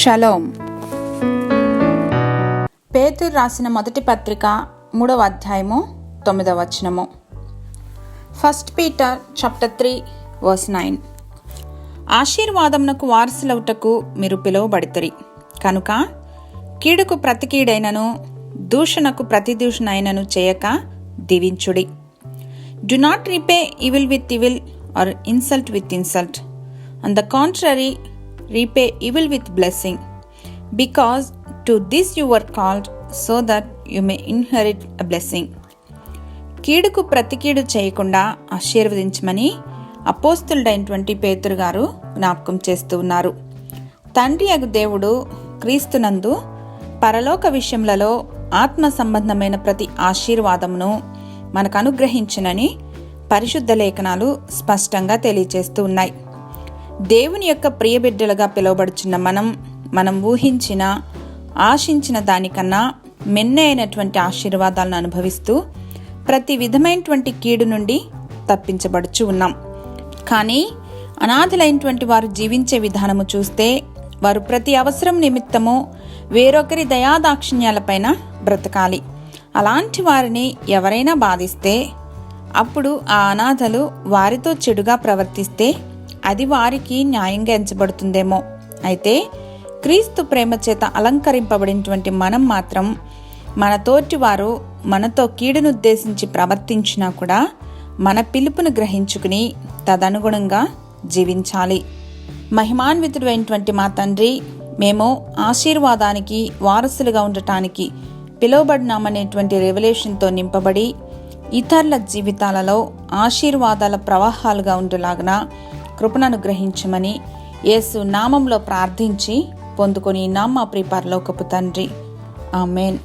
Shalom. పేతురు రాసిన మొదటి పత్రిక 3వ అధ్యాయము 9వ వచనము. 1 Peter chapter 3 verse 9. ఆశీర్వాదమునకు వారసులవుటకు మీరు పిలువబడితిరి కనుక కీడుకు ప్రతి కీడైనను దూషణకు ప్రతి దూషణైనను చేయక దీవించుడి. Do not repay evil with evil or insult with insult. On the contrary, repay evil with blessing, because to this you were called, so that you may inherit a blessing. కీడుకు ప్రతి కీడు చేయకుండా ఆశీర్వదించమని అపోస్తలుడైనటువంటి పేతురు గారు జ్ఞాపకం చేస్తూ ఉన్నారు. తండ్రి అగు దేవుడు క్రీస్తునందు పరలోక విషయములలో ఆత్మ సంబంధమైన ప్రతి ఆశీర్వాదమును మనకు అనుగ్రహించునని పరిశుద్ధ లేఖనాలు స్పష్టంగా తెలియజేస్తూ ఉన్నాయి. దేవుని యొక్క ప్రియబిడ్డలుగా పిలువబడుచున్న మనం ఊహించిన ఆశించిన దానికన్నా మెండైనటువంటి ఆశీర్వాదాలను అనుభవిస్తూ ప్రతి విధమైనటువంటి కీడు నుండి తప్పించబడుచు ఉన్నాం. కానీ అనాథలైనటువంటి వారు జీవించే విధానము చూస్తే వారు ప్రతి అవసరం నిమిత్తము వేరొకరి దయాదాక్షిణ్యాలపైన బ్రతకాలి. అలాంటి వారిని ఎవరైనా బాధిస్తే అప్పుడు ఆ అనాథలు వారితో చెడుగా ప్రవర్తిస్తే అది వారికి న్యాయంగా ఎంచబడుతుందేమో. అయితే క్రీస్తు ప్రేమ చేత అలంకరింపబడినటువంటి మనం మాత్రం మన తోటి వారు మనతో కీడును ఉద్దేశించి ప్రవర్తించినా కూడా మన పిలుపును గ్రహించుకుని తదనుగుణంగా జీవించాలి. మహిమాన్వితుడు అయినటువంటి మా తండ్రి, మేము ఆశీర్వాదానికి వారసులుగా ఉండటానికి పిలువబడినామనేటువంటి రెవల్యూషన్తో నింపబడి ఇతరుల జీవితాలలో ఆశీర్వాదాల ప్రవాహాలుగా ఉండేలాగున కృపను అనుగ్రహించమని యేసు నామంలో ప్రార్థించి పొందుకొని మా ప్రియ పరలోకపు తండ్రి, ఆమేన్.